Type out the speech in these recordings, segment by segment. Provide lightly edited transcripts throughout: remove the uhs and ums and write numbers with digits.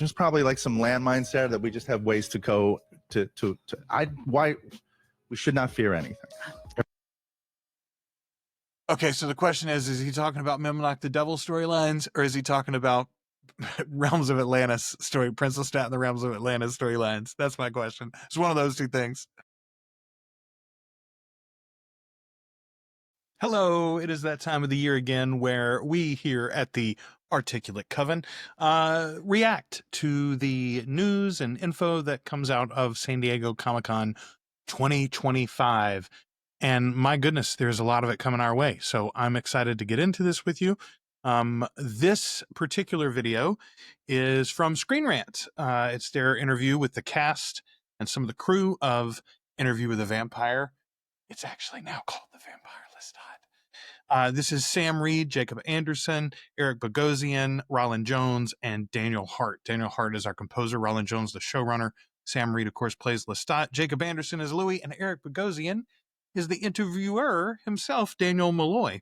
there's probably like some landmines there that we just have ways to go to. Why we should not fear anything. Okay, so the question is he talking about Memnoch the Devil storylines, or is he talking about Realms of Atlantis story, Prince Lestat and the Realms of Atlantis storylines? That's my question. It's one of those two things. Hello, it is that time of the year again where we here at the Articulate Coven react to the news and info that comes out of San Diego Comic-Con 2025. And my goodness, there's a lot of it coming our way. So I'm excited to get into this with you. This particular video is from Screen Rant. It's their interview with the cast and some of the crew of Interview with a Vampire. It's actually now called the Vampire Lestat. This is Sam Reed, Jacob Anderson, Eric Bogosian, Roland Jones, and Daniel Hart. Daniel Hart is our composer, Roland Jones, the showrunner. Sam Reed, of course, plays Lestat. Jacob Anderson is Louis, and Eric Bogosian is the interviewer himself, Daniel Malloy.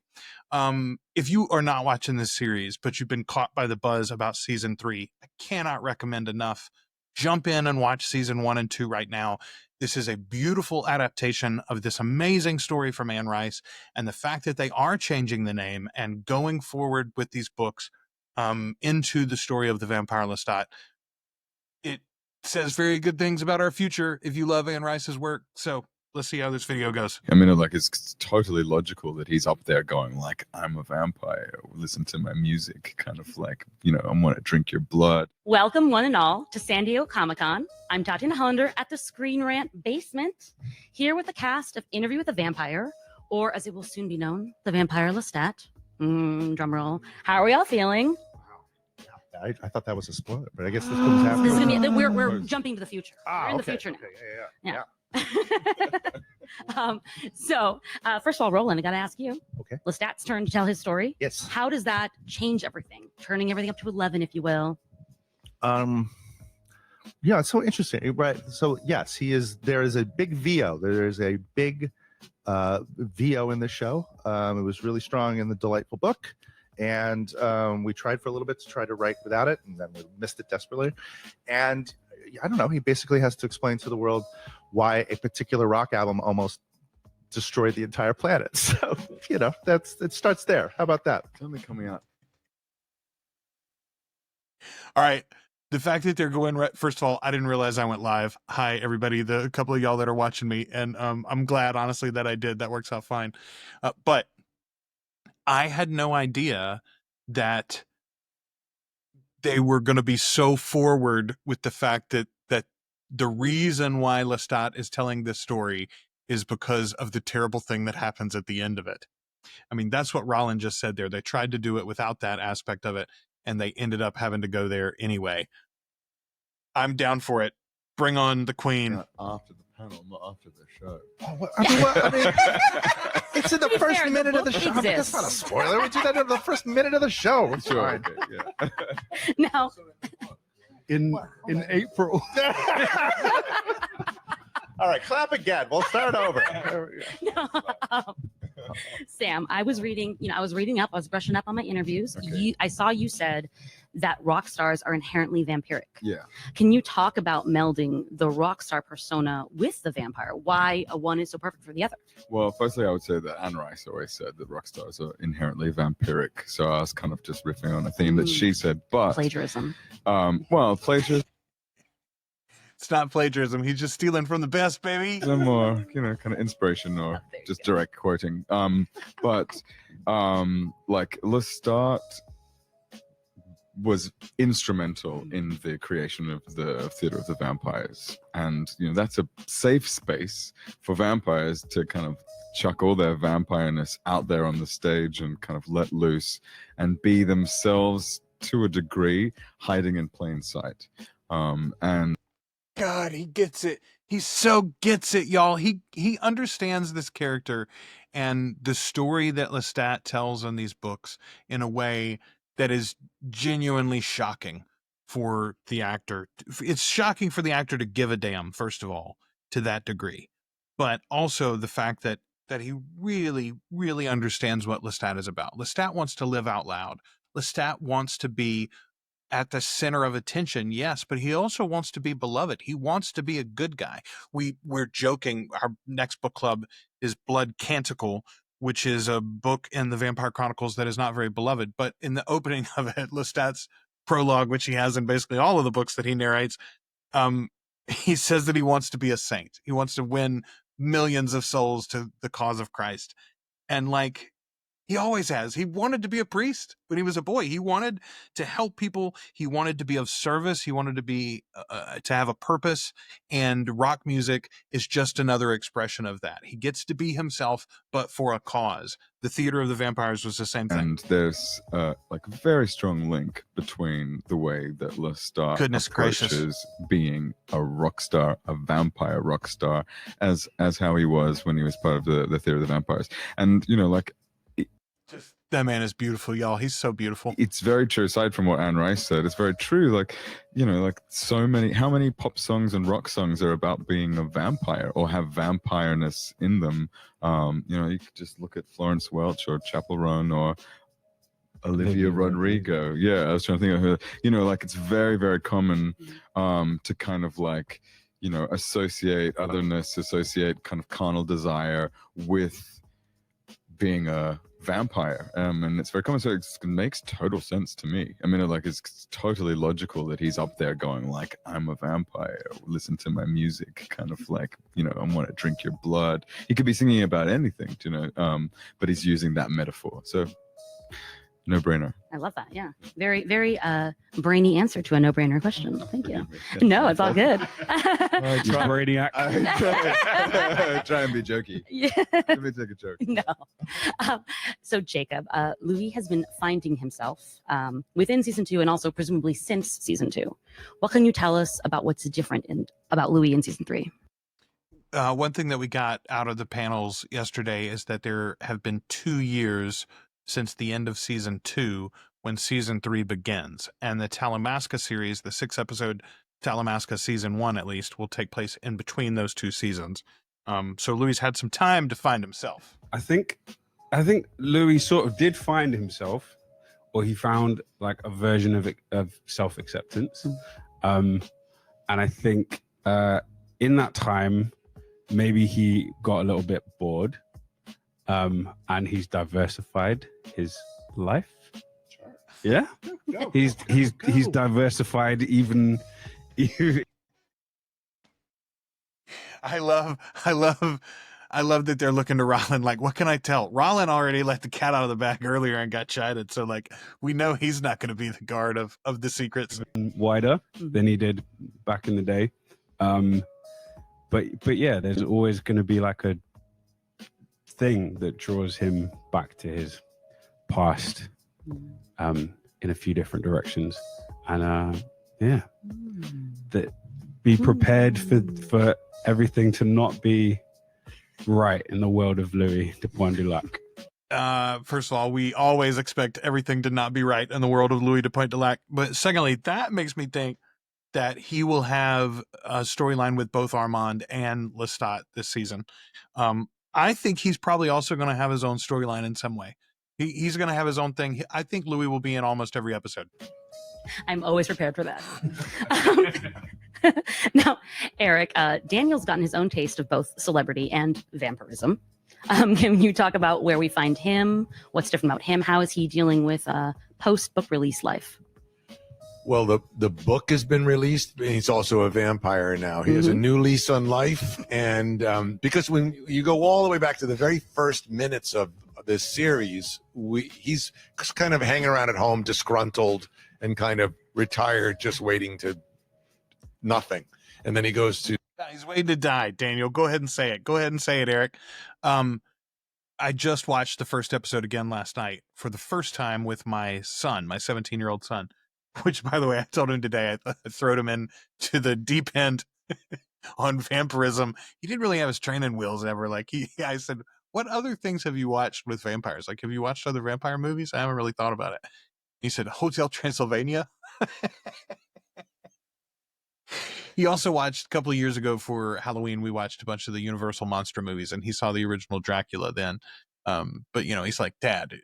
If you are not watching this series, but you've been caught by the buzz about season 3, I cannot recommend enough. Jump in and watch season 1 and 2 right now. This is a beautiful adaptation of this amazing story from Anne Rice, and the fact that they are changing the name and going forward with these books into the story of the Vampire Lestat, it says very good things about our future if you love Anne Rice's work. So let's see how this video goes. I mean, like, it's totally logical that he's up there going like, I'm a vampire, listen to my music, kind of like, you know, I want to drink your blood. Welcome one and all to San Diego Comic-Con. I'm Tatiana Hollander at the Screen Rant basement, here with the cast of Interview with a Vampire, or as it will soon be known, the Vampire Lestat. Drum roll. How are we all feeling? I thought that was a spoiler, but I guess this comes after. This is gonna be, we're jumping to the future. We're in the okay, future now. Okay, yeah. So first of all, Roland, I gotta ask you. Okay. Lestat's turn to tell his story. Yes. How does that change everything? Turning everything up to 11, if you will. Yeah, it's so interesting, right? So yes, there is a big VO. There's a big VO in the show. It was really strong in the Delightful book, and we tried for a little bit to try to write without it, and then we missed it desperately. And I don't know, he basically has to explain to the world why a particular rock album almost destroyed the entire planet. So, you know, it starts there. How about that? It's only coming out. All right. The fact that they're going right, first of all, I didn't realize I went live. Hi, everybody, the couple of y'all that are watching me. And I'm glad, honestly, that I did. That works out fine. But I had no idea that they were going to be so forward with the fact that the reason why Lestat is telling this story is because of the terrible thing that happens at the end of it. I mean, that's what Roland just said there. They tried to do it without that aspect of it, and they ended up having to go there anyway. I'm down for it. Bring on the queen. After the panel, not after the show. Oh, I mean, it's in the first minute of the show. That's not a spoiler. We do that in the first minute of the show. It's Sure. fine. Okay, yeah. Now, in April. All right, clap again. We'll start over. Sam, I was reading up, I was brushing up on my interviews. Okay. I saw you said that rock stars are inherently vampiric. Yeah. Can you talk about melding the rock star persona with the vampire? Why one is so perfect for the other? Well, firstly, I would say that Anne Rice always said that rock stars are inherently vampiric. So I was kind of just riffing on a theme that she said, but Plagiarism. Well, plagiarism. It's not plagiarism. He's just stealing from the best, baby. Some more, you know, kind of inspiration or just direct quoting. Like Lestat was instrumental in the creation of the Theatre of the Vampires, and you know that's a safe space for vampires to kind of chuck all their vampireness out there on the stage and kind of let loose and be themselves to a degree, hiding in plain sight. And God, he gets it. He so gets it, y'all. He understands this character and the story that Lestat tells in these books in a way that is genuinely shocking for the actor. It's shocking for the actor to give a damn, first of all, to that degree. But also the fact that he really, really understands what Lestat is about. Lestat wants to live out loud. Lestat wants to be at the center of attention, yes, but he also wants to be beloved. He wants to be a good guy. We're joking. Our next book club is Blood Canticle, which is a book in the Vampire Chronicles that is not very beloved. But in the opening of it, Lestat's prologue, which he has in basically all of the books that he narrates, he says that he wants to be a saint. He wants to win millions of souls to the cause of Christ. And like, he always has. He wanted to be a priest when he was a boy. He wanted to help people. He wanted to be of service. He wanted to be to have a purpose. And rock music is just another expression of that. He gets to be himself, but for a cause. The Theater of the Vampires was the same thing. And there's like a very strong link between the way that Lestat Goodness approaches gracious. being a rock star, a vampire rock star, as how he was when he was part of the Theater of the Vampires. And, you know, like, That man is beautiful, y'all. He's so beautiful. it's very true. Aside from what Anne Rice said, it's very true. Like, you know, like how many pop songs and rock songs are about being a vampire or have vampireness in them? You know, you could just look at Florence Welch or Chappell Roan or Olivia Rodrigo. Yeah, I was trying to think of her. You know, like, it's very, very common to kind of like, you know, associate otherness, associate kind of carnal desire with being a vampire, and it's very common. So it makes total sense to me. I mean, like, it's totally logical that he's up there going like, I'm a vampire, listen to my music, kind of like, you know, I want to drink your blood. He could be singing about anything, you know, but he's using that metaphor. So no brainer. I love that. Yeah. Very, very brainy answer to a no-brainer question. Thank you. No, it's all good. Brainiac. Try and be jokey. Yeah. Let me take a joke. No. So Jacob, Louis has been finding himself within season 2 and also presumably since season 2. What can you tell us about what's different about Louis in season 3? One thing that we got out of the panels yesterday is that there have been 2 years since the end of season 2 when season 3 begins. And the Talamasca series, the 6-episode Talamasca season 1 at least, will take place in between those 2 seasons. So Louis had some time to find himself. I think Louis sort of did find himself, or he found like a version of self-acceptance. And I think in that time, maybe he got a little bit bored. And he's diversified his life. Sure. Yeah, he's diversified even. I love that they're looking to Rollin like, what can I tell? Rollin already let the cat out of the bag earlier and got chided, so like, we know he's not going to be the guard of the secrets. Wider than he did back in the day. But yeah, there's always going to be like a thing that draws him back to his past in a few different directions. And yeah, that be prepared for everything to not be right in the world of Louis de Point du Lac. First of all, we always expect everything to not be right in the world of Louis de Point du Lac. But secondly, that makes me think that he will have a storyline with both Armand and Lestat this season. I think he's probably also going to have his own storyline in some way. He's going to have his own thing. I think Louis will be in almost every episode. I'm always prepared for that. Now, Eric, Daniel's gotten his own taste of both celebrity and vampirism. Can you talk about where we find him? What's different about him? How is he dealing with post-book release life? Well, the book has been released. He's also a vampire now. He has a new lease on life. And because when you go all the way back to the very first minutes of this series, he's kind of hanging around at home, disgruntled and kind of retired, just waiting to nothing. And then he goes to... He's waiting to die, Daniel. Go ahead and say it. Go ahead and say it, Eric. I just watched the first episode again last night for the first time with my son, my 17-year-old son. Which, by the way, I told him today, I throwed him in to the deep end on vampirism. He didn't really have his training wheels ever. Like I said, what other things have you watched with vampires? Like, have you watched other vampire movies? I haven't really thought about it. He said, Hotel Transylvania. He also watched a couple of years ago for Halloween. We watched a bunch of the Universal monster movies, and he saw the original Dracula then. But, you know, he's like, Dad,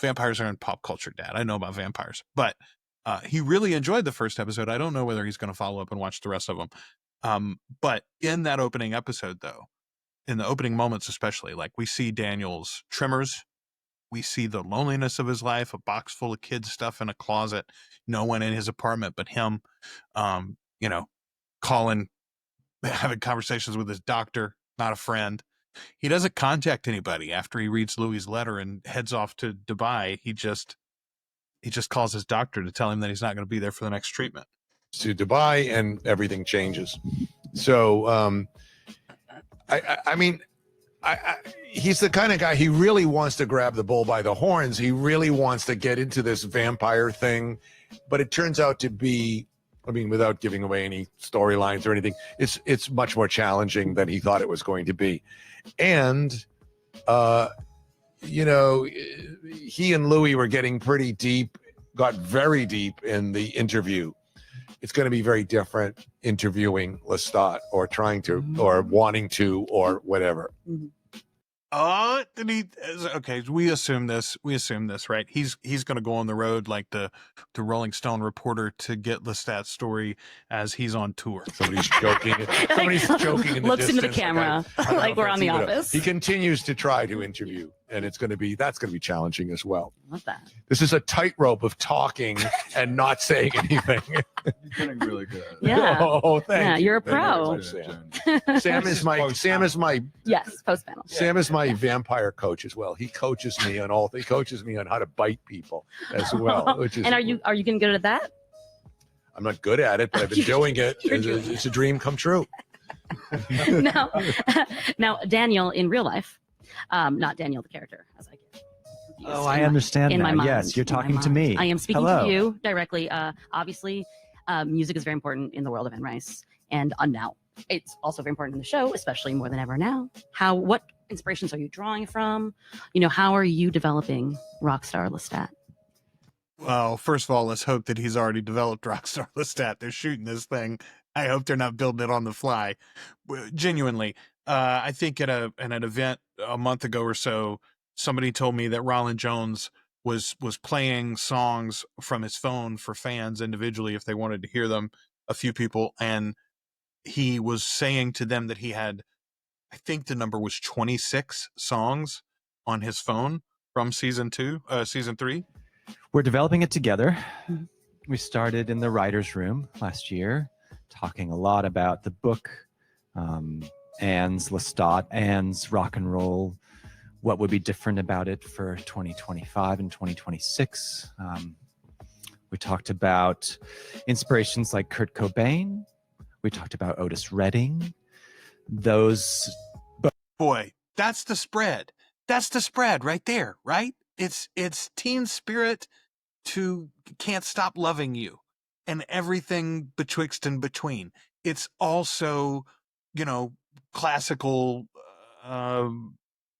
vampires are in pop culture, Dad. I know about vampires. But He really enjoyed the first episode. I don't know whether he's going to follow up and watch the rest of them. But in that opening episode, though, in the opening moments especially, like we see Daniel's tremors, we see the loneliness of his life, a box full of kids' stuff in a closet, no one in his apartment but him, you know, calling, having conversations with his doctor, not a friend. He doesn't contact anybody after he reads Louis' letter and heads off to Dubai. He just calls his doctor to tell him that he's not going to be there for the next treatment. To Dubai, and everything changes. So, I mean, he's the kind of guy, he really wants to grab the bull by the horns. He really wants to get into this vampire thing, but it turns out to be, I mean, without giving away any storylines or anything, it's much more challenging than he thought it was going to be. And, you know, he and Louis were getting pretty deep, got very deep in the interview. It's going to be very different interviewing Lestat or trying to, or wanting to, or whatever. Okay, we assume this, right? He's going to go on the road like the Rolling Stone reporter to get Lestat's story as he's on tour. Somebody's joking. Somebody's joking in the Looks into the distance. camera like we're on The Office. He continues to try to interview, and that's going to be challenging as well. Love that. This is a tightrope of talking and not saying anything. You're getting really good. Yeah. Oh, thank Yeah, you. you're a Thank you pro. very much, Sam. Sam is my Yes, post panel. Sam is my vampire coach as well. He coaches me on how to bite people as well. Which is, And are you getting good at that? I'm not good at it, but I've been doing it. It's a dream come true. Now, Daniel in real life, not Daniel the character, as I get confused. Oh, I understand in now. my mind, Yes, you're in my talking to mind. me. I am speaking Hello. to you directly. Obviously, music is very important in the world of Anne Rice, and now it's also very important in the show, especially more than ever now. What inspirations are you drawing from? You know, how are you developing Rockstar Lestat? Well, first of all, let's hope that he's already developed Rockstar Lestat. They're shooting this thing. I hope they're not building it on the fly. Genuinely, I think at an event a month ago or so, somebody told me that Roland Jones was playing songs from his phone for fans individually if they wanted to hear them, a few people, and he was saying to them that he had, I think the number was 26 songs on his phone from season 3. We're developing it together. We started in the writer's room last year, talking a lot about the book, Anne's Lestat, Anne's rock and roll, what would be different about it for 2025 and 2026. We talked about inspirations like Kurt Cobain. We talked about Otis Redding. Boy, that's the spread. That's the spread right there, right? It's teen spirit to Can't Stop Loving You and everything betwixt and between. It's also, you know, classical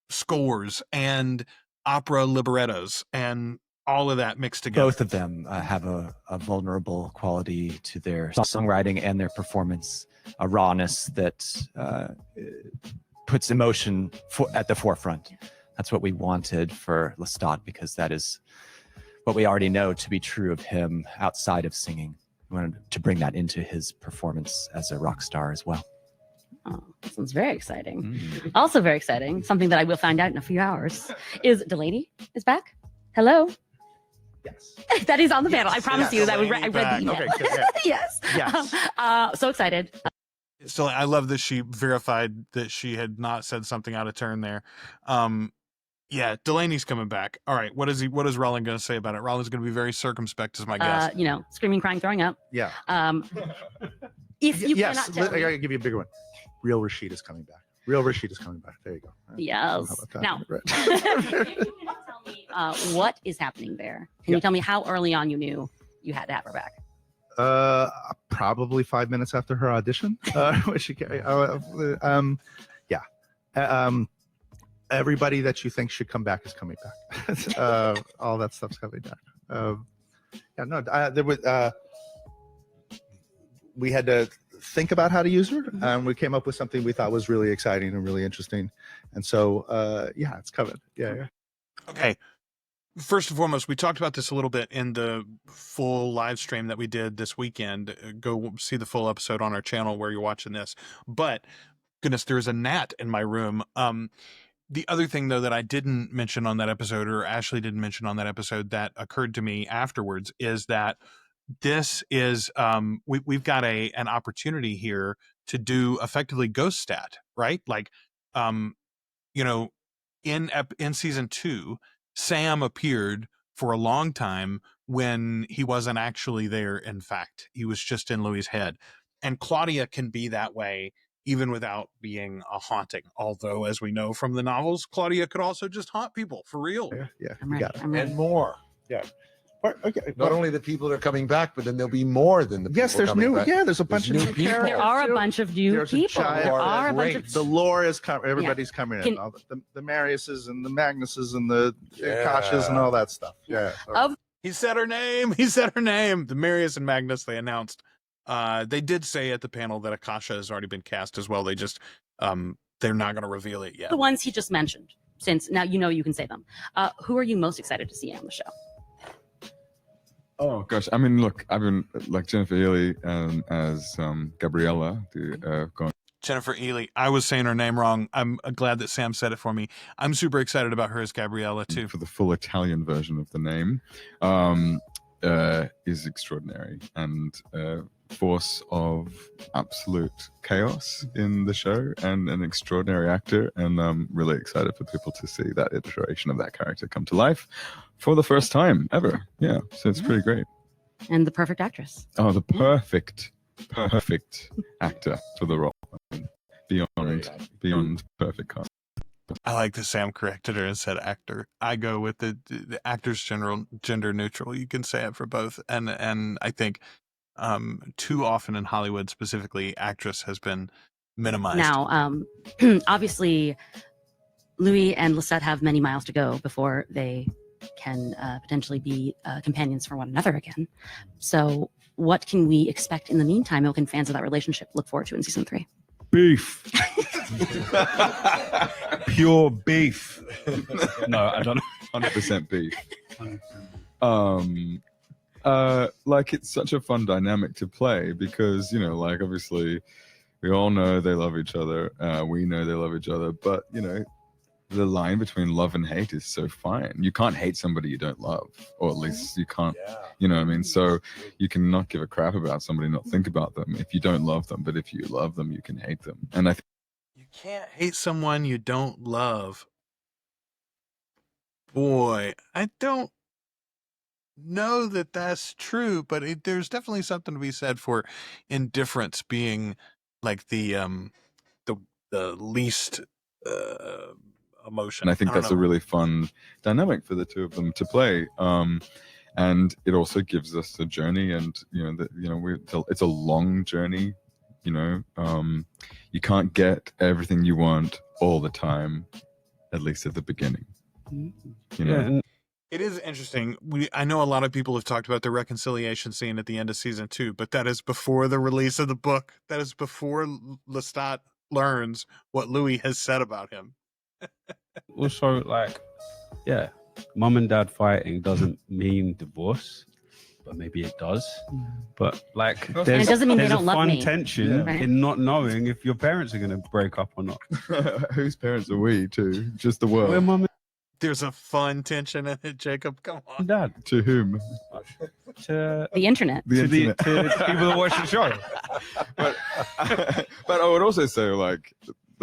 scores and opera librettos and all of that mixed together. Both of them have a vulnerable quality to their songwriting and their performance, a rawness that puts emotion at the forefront. That's what we wanted for Lestat, because that is what we already know to be true of him outside of singing. We wanted to bring that into his performance as a rock star as well. Oh, sounds very exciting. Also very exciting, something that I will find out in a few hours, is Delaney is back. Hello. Yes. That is on the panel. I promise you that I Delaney read the back. email. Okay, good, yeah. Yes. Yes. So excited. So I love that she verified that she had not said something out of turn there. Yeah, Delaney's coming back. All right, what is Roland going to say about it? Roland's going to be very circumspect, is my guess. You know, screaming, crying, throwing up. Yeah. If you Yes. cannot tell I me, gotta give you a bigger one. Real Rashid is coming back. Real Rashid is coming back. There you go. yes. How about that? Now, Right. can you tell me what is happening there? Can you tell me how early on you knew you had to have her back? Probably 5 minutes after her audition. When she everybody that you think should come back is coming back. All that stuff's coming back. There was we had to think about how to use her, and we came up with something we thought was really exciting and really interesting. And so, it's coming. Yeah. Okay, First and foremost, we talked about this a little bit in the full live stream that we did this weekend. Go see the full episode on our channel where you're watching this. But goodness, there's a gnat in my room. The other thing, though, that I didn't mention on that episode, or Ashley didn't mention on that episode, that occurred to me afterwards, is that this is we've got an opportunity here to do effectively ghost stat, right? Like, you know, in season 2, Sam appeared for a long time when he wasn't actually there. In fact, he was just in Louis's head, and Claudia can be that way even without being a haunting. Although, as we know from the novels, Claudia could also just haunt people for real. Yeah, I'm you ready. got it. I'm ready. And more. Okay. Not only the people that are coming back, but then there'll be more than the people Yes, there's coming new. back. Yeah, there's a bunch of new new people. characters. There are a too. bunch of new There's a people. giant- There are a bunch great. of The lore is coming. Everybody's coming in. Can- All the Mariuses and the Magnuses and the Yeah. Akashas and all that stuff. Yeah. Of He said her name. He said her name. The Marius and Magnus, they announced. They did say at the panel that Akasha has already been cast as well. They just, they're not going to reveal it yet. the ones he just mentioned. Since now you can say them. Who are you most excited to see on the show? Oh gosh, I mean, look, I've been like Jennifer Healy as Gabriella, going. Jennifer Ely. I was saying her name wrong. I'm glad that Sam said it for me. I'm super excited about her as Gabriella too. For the full Italian version of the name, is extraordinary and force of absolute chaos in the show, and an extraordinary actor. And I'm really excited for people to see that iteration of that character come to life for the first time ever. Yeah, so it's pretty great. And the perfect actress. Oh, the perfect actor for the role. Beyond perfect cast. I like that Sam corrected her and said actor. I go with the actor's gender neutral. You can say it for both. And I think too often in Hollywood, specifically, actress has been minimized. Now, obviously, Louis and Lestat have many miles to go before they can potentially be companions for one another again. So what can we expect in the meantime? How can fans of that relationship look forward to in season 3? Beef. Pure beef. No, I don't know. 100% beef. Like, it's such a fun dynamic to play because, you know, like, obviously we all know they love each other. We know they love each other, but, you know, the line between love and hate is so fine. You can't hate somebody you don't love, or at least you can't, you know what I mean? So you can not give a crap about somebody, not think about them if you don't love them, but if you love them, you can hate them. And I think You can't hate someone you don't love. Boy, I don't know that that's true, but there's definitely something to be said for indifference being like the least emotion. and I think don't that's know. a really fun dynamic for the two of them to play. And it also gives us a journey, and it's a long journey. You know, you can't get everything you want all the time, at least at the beginning. You know? Yeah, and It is interesting. I know a lot of people have talked about the reconciliation scene at the end of season 2, but that is before the release of the book. That is before Lestat learns what Louis has said about him. also, like, yeah, mum and dad fighting doesn't mean divorce, but maybe it does. But like, And it doesn't mean they there's a don't love fun me. tension Right. in not knowing if your parents are going to break up or not. Whose parents are we too? Just the We're world. mum There's a fun tension in it, Jacob. Come on. and dad To whom? to The internet. The to internet. the people that watch the show. but I would also say like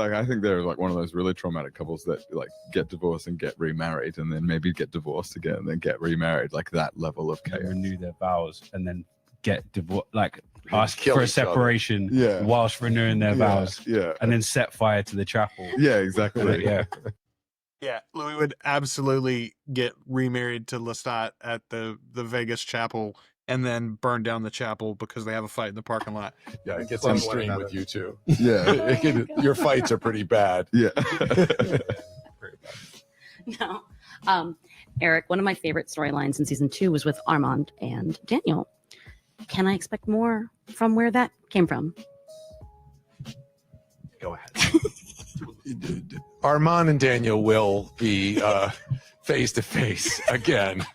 I think they're like one of those really traumatic couples that like get divorced and get remarried, and then maybe get divorced again and then get remarried. Like that level of They chaos. renew their vows and then get divorced, like ask Kill for a each other. separation Yeah. whilst renewing their vows, Yeah. and then set fire to the chapel. Yeah. Exactly. Yeah. Yeah, Louis would absolutely get remarried to Lestat at the Vegas chapel and then burn down the chapel because they have a fight in the parking lot. Yeah, it gets Plus extreme one with you too. Yeah. Your fights are pretty bad. Yeah. No. Eric, one of my favorite storylines in season 2 was with Armand and Daniel. Can I expect more from where that came from? Go ahead. Armand and Daniel will be face to face again.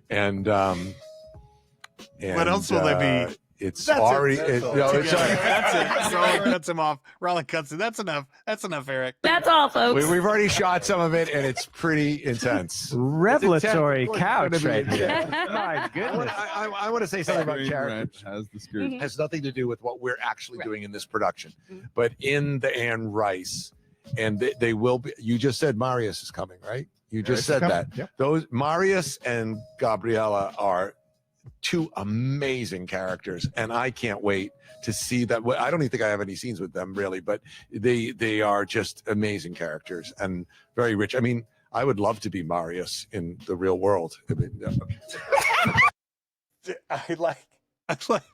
And what else will they be? It's That's already. That's all. It's That's it. Roland cuts him off. Roland cuts it. That's enough. That's enough, Eric. That's all, folks. we've already shot some of it, and it's pretty intense. Revelatory couch right Yeah. here. My goodness. I want to say something about Screen characters. Rant has the script. Mhm. Has nothing to do with what we're actually Right. doing in this production, Mhm. but in the Anne Rice, and they will be. You just said Marius is coming, right? You just said that. Yep. Those Marius and Gabriella are two amazing characters, and I can't wait to see that. I don't even think I have any scenes with them really, but they are just amazing characters and very rich. I mean, I would love to be Marius in the real world. I mean, I like,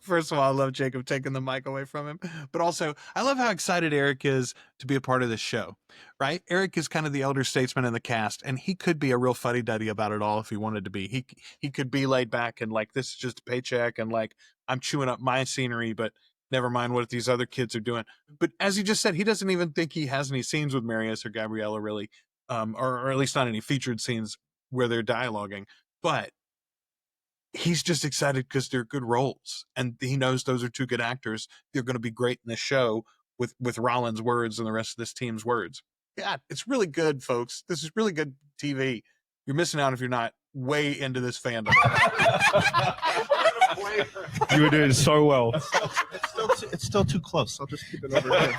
first of all, I love Jacob taking the mic away from him, but also I love how excited Eric is to be a part of this show, right? Eric is kind of the elder statesman in the cast, and he could be a real fuddy-duddy about it all if he wanted to be. He could be laid back and like, this is just a paycheck, and like, I'm chewing up my scenery, but never mind what these other kids are doing. But as he just said, he doesn't even think he has any scenes with Marius or Gabriella really, or at least not any featured scenes where they're dialoguing, but he's just excited because they're good roles, and he knows those are two good actors. They're going to be great in the show with Rollins' words and the rest of this team's words. Yeah, it's really good, folks. This is really good TV. You're missing out if you're not way into this fandom. You were doing so well. It's still too close. I'll just keep it over here.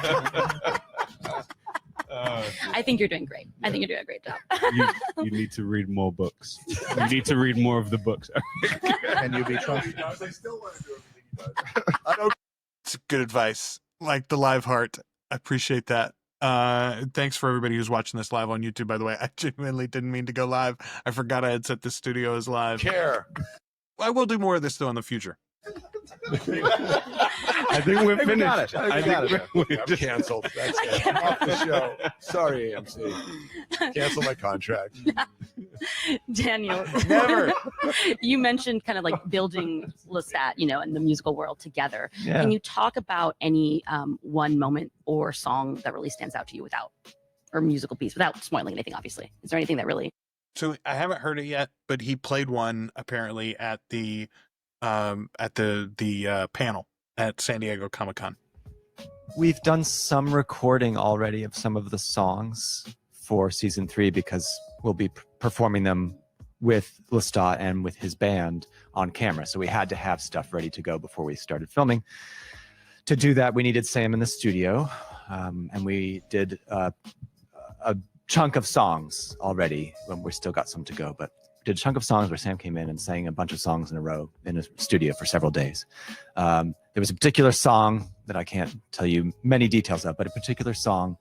I think you're doing great. I think you're doing a great job. You need to read more books. You need to read more of the books. And you be Trump. It's good advice. Like the live heart. I appreciate that. Thanks for everybody who's watching this live on YouTube, by the way. I genuinely didn't mean to go live. I forgot I had set the studio as live. care. I will do more of this though in the future. I think we're Hey, we got finished. it. I I got think it. I'm canceled. That's it. I'm off the show. Sorry, AMC. Cancel my contract. Daniel, Never. you mentioned kind of like building Lestat, in the musical world together. Yeah. Can you talk about any one moment or song that really stands out to you or musical piece without spoiling anything, obviously? Is there anything that really? So I haven't heard it yet, but he played one apparently at the panel at San Diego Comic-Con. We've done some recording already of some of the songs for season 3 because we'll be performing them with Lestat and with his band on camera. So we had to have stuff ready to go before we started filming. To do that, we needed Sam in the studio, and we did a chunk of songs already. We still got some to go, but did a chunk of songs where Sam came in and sang a bunch of songs in a row in a studio for several days. There was a particular song that I can't tell you many details of, but a particular song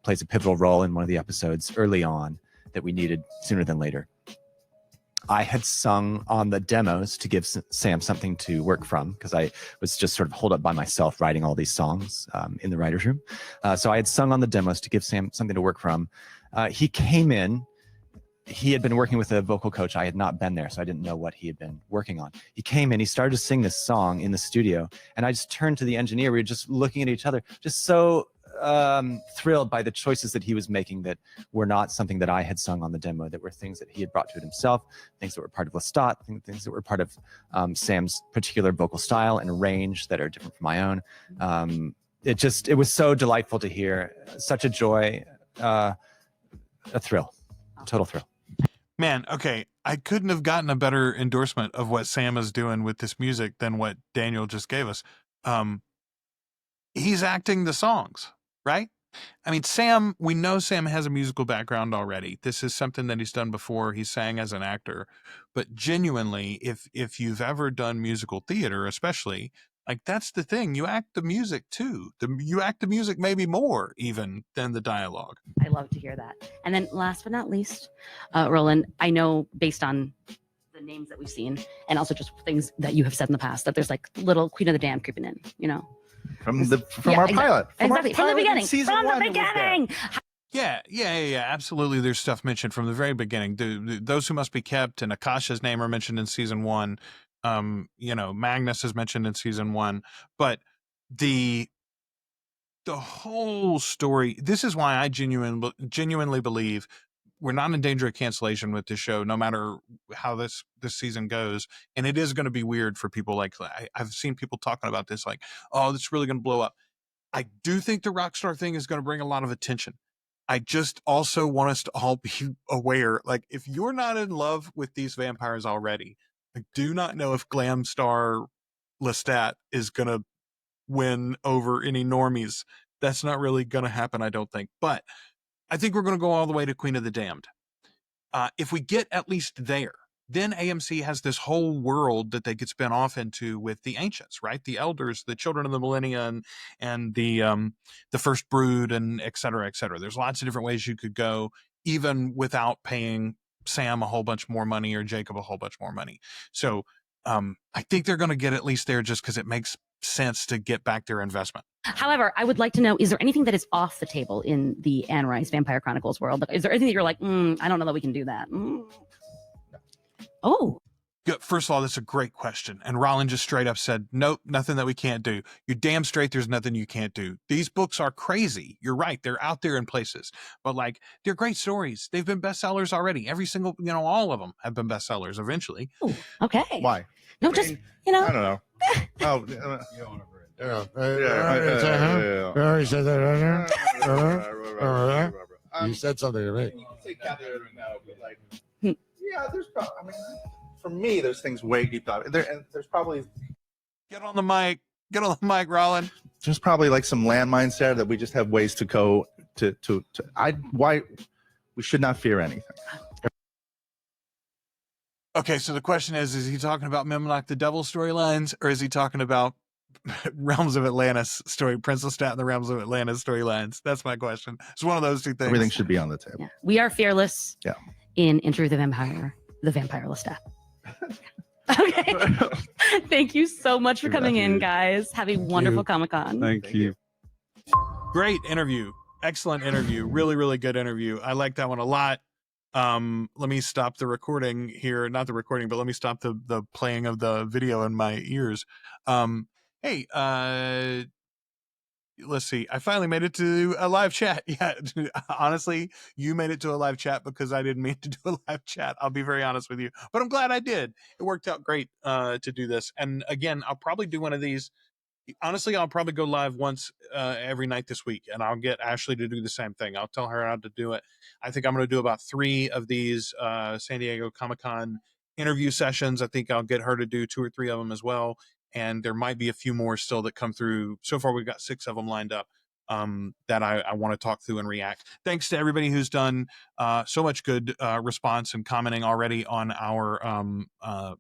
plays a pivotal role in one of the episodes early on that we needed sooner than later. I had sung on the demos to give Sam something to work from because I was just sort of holed up by myself writing all these songs in the writer's room. So I had sung on the demos to give Sam something to work from. He came in. He had been working with a vocal coach. I had not been there, so I didn't know what he had been working on. He came in, he started to sing this song in the studio, and I just turned to the engineer. We were just looking at each other, just so thrilled by the choices that he was making that were not something that I had sung on the demo, that were things that he had brought to it himself, things that were part of Lestat, things that were part of Sam's particular vocal style and range that are different from my own. It was so delightful to hear, such a joy, a thrill, total thrill. Man, okay, I couldn't have gotten a better endorsement of what Sam is doing with this music than what Daniel just gave us. He's acting the songs, right? I mean, Sam, we know Sam has a musical background already. This is something that he's done before. He sang as an actor. But genuinely, if you've ever done musical theater, especially, like that's the thing. You act the music too. You act the music maybe more even than the dialogue. I love to hear that. And then last but not least, Roland, I know based on the names that we've seen and also just things that you have said in the past that there's like little Queen of the Dam creeping in, From Yeah, our exactly. pilot. Exactly. From the pilot in beginning. season From the 1 it was there. beginning. Yeah, absolutely. There's stuff mentioned from the very beginning. Those Who Must Be Kept and Akasha's name are mentioned in season 1. Magnus is mentioned in season 1, but the whole story, this is why I genuinely believe we're not in danger of cancellation with this show, no matter how this season goes. And it is going to be weird for people. Like I've seen people talking about this, like, oh, this is really going to blow up. I do think the Rockstar thing is going to bring a lot of attention. I just also want us to all be aware, like, if you're not in love with these vampires already, I do not know if Glam Star Lestat is going to win over any normies. That's not really going to happen, I don't think. But I think we're going to go all the way to Queen of the Damned. If we get at least there, then AMC has this whole world that they could spin off into with the ancients, right? The elders, the children of the millennia, and the first brood, and et cetera, et cetera. There's lots of different ways you could go, even without paying Sam a whole bunch more money or Jacob a whole bunch more money. So I think they're going to get at least there, just because it makes sense to get back their investment. However, I would like to know, is there anything that is off the table in the Anne Rice Vampire Chronicles world? Is there anything that you're like, I don't know that we can do that? Oh. Good. First of all, that's a great question. And Rollin just straight up said, nope, nothing that we can't do. You're damn straight, there's nothing you can't do. These books are crazy. You're right. They're out there in places. But, like, they're great stories. They've been bestsellers already. Every single, all of them have been bestsellers eventually. Ooh, okay. Why? No, I just, mean, you know. I don't know. Oh, You said that. You said something to me. You can say Captain now, but like, yeah, there's probably. I mean, for me, there's things way deep down there, and there's probably. Get on the mic. Get on the mic, Rollin. There's probably like some landmines there that we just have ways to go to. Why we should not fear anything. Okay, so the question is he talking about Memnoch the Devil storylines, or is he talking about Realms of Atlantis story, Prince Lestat and the Realms of Atlantis storylines? That's my question. It's one of those two things. Everything should be on the table. Yeah. We are fearless. Yeah. In Enter the Vampire Lestat. Okay. Thank you so much for coming in, guys. Have a wonderful Comic-Con. Thank you. Great interview. Excellent interview. Really, really good interview. I like that one a lot. Let me stop the recording here. Not the recording, but let me stop the playing of the video in my ears. Hey, let's see. I finally made it to a live chat. Yeah, honestly, you made it to a live chat because I didn't mean to do a live chat. I'll be very honest with you, but I'm glad I did. It worked out great to do this. And again, I'll probably do one of these. Honestly, I'll probably go live once every night this week, and I'll get Ashley to do the same thing. I'll tell her how to do it. I think I'm going to do about 3 of these San Diego Comic-Con interview sessions. I think I'll get her to do 2 or 3 of them as well. And there might be a few more still that come through. So far, we've got 6 of them lined up that I want to talk through and react. Thanks to everybody who's done so much good response and commenting already on our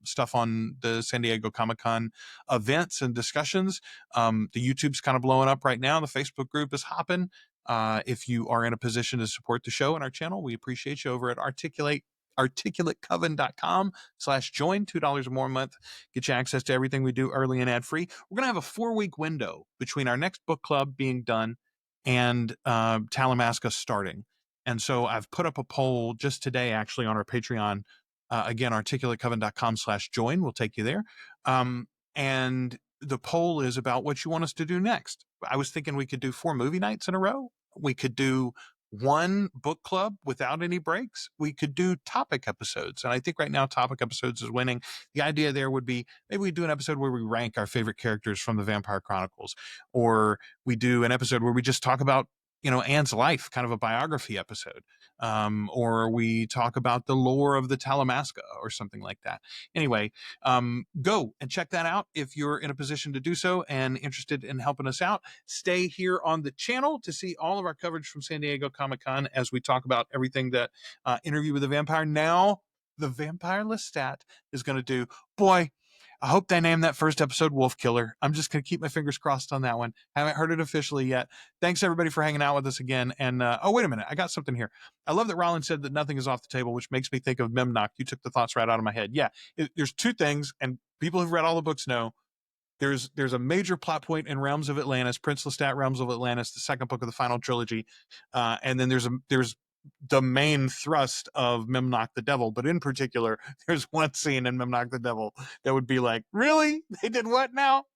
stuff on the San Diego Comic-Con events and discussions. The YouTube's kind of blowing up right now. The Facebook group is hopping. If you are in a position to support the show and our channel, we appreciate you over at articulatecoven.com/join, $2 or more a month. Get you access to everything we do early and ad-free. We're going to have a 4-week window between our next book club being done and Talamasca starting. And so I've put up a poll just today, actually, on our Patreon. Again, articulatecoven.com/join will take you there. And the poll is about what you want us to do next. I was thinking we could do 4 movie nights in a row. We could do 1 book club without any breaks. We could do topic episodes. And I think right now topic episodes is winning. The idea there would be maybe we do an episode where we rank our favorite characters from the Vampire Chronicles, or we do an episode where we just talk about, Anne's life, kind of a biography episode. Or we talk about the lore of the Talamasca or something like that. Anyway, go and check that out if you're in a position to do so and interested in helping us out. Stay here on the channel to see all of our coverage from San Diego Comic-Con as we talk about everything that Interview with the Vampire. Now, the Vampire Lestat is going to do. Boy, I hope they name that first episode Wolf Killer. I'm just going to keep my fingers crossed on that one. Haven't heard it officially yet. Thanks, everybody, for hanging out with us again. And, oh, wait a minute. I got something here. I love that Rollin said that nothing is off the table, which makes me think of Memnoch. You took the thoughts right out of my head. Yeah, there's 2 things, and people who've read all the books know there's a major plot point in Realms of Atlantis, Prince Lestat, Realms of Atlantis, the 2nd book of the final trilogy. And then there's the main thrust of Memnoch the Devil, but in particular, there's one scene in Memnoch the Devil that would be like, really? They did what now?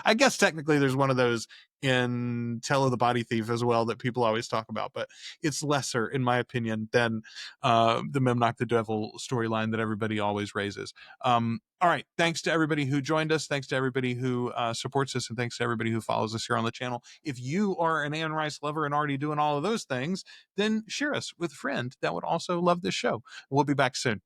I guess technically there's one of those in Tale of the Body Thief as well that people always talk about, but it's lesser, in my opinion, than the Memnoch the Devil storyline that everybody always raises. All right. Thanks to everybody who joined us. Thanks to everybody who supports us, and thanks to everybody who follows us here on the channel. If you are an Anne Rice lover and already doing all of those things, then share us with a friend that would also love this show. We'll be back soon.